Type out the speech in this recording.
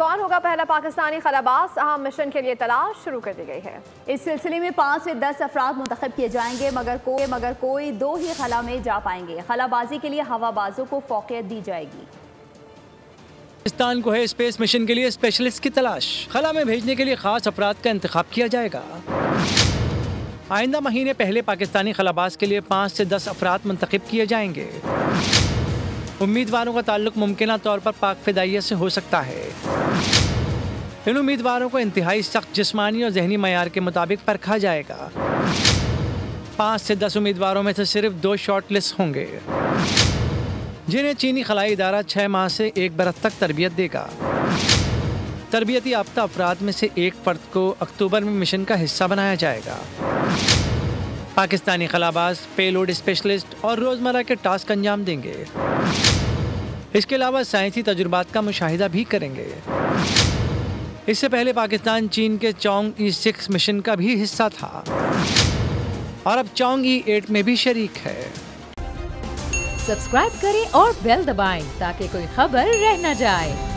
कौन होगा पहला पाकिस्तानी खलाबाज? अहम मिशन के लिए तलाश शुरू कर दी गई है। इस सिलसिले में 5 से 10 अफराद मुंतखब किए जाएंगे, मगर कोई 2 ही खला में जा पाएंगे। खलाबाजी के लिए हवाबाजों को फौकियत दी जाएगी। पाकिस्तान को है स्पेस मिशन के लिए स्पेशलिस्ट की तलाश। खला में भेजने के लिए खास अफराद का इंतखाब किया जाएगा। आइंदा महीने पहले पाकिस्तानी खलाबाज के लिए 5 से 10 अफराद मुंतखब किए जाएंगे। उम्मीदवारों का ताल्लुक मुमकिना तौर पर पाक फिदाइया से हो सकता है। इन उम्मीदवारों को इंतहाई सख्त जिस्मानी और जहनी मयार के मुताबिक परखा जाएगा। 5 से 10 उम्मीदवारों में से सिर्फ 2 शॉर्ट लिस्ट होंगे, जिन्हें चीनी खलाई इदारा 6 माह से 1 बरस तक तरबियत देगा। तरबियती याफ्ता अफराद में से एक फ़र्द को अक्टूबर में मिशन का हिस्सा बनाया जाएगा। पाकिस्तानी खलाबाज पेलोड स्पेशलिस्ट और रोज़मर्रा के टास्क अंजाम देंगे। इसके अलावा साइंसी तजुर्बात का मुशाहिदा भी करेंगे। इससे पहले पाकिस्तान चीन के चोंग E6 मिशन का भी हिस्सा था और अब चोंग E8 में भी शरीक है। सब्सक्राइब करें और बेल दबाएं ताकि कोई खबर रह न जाए।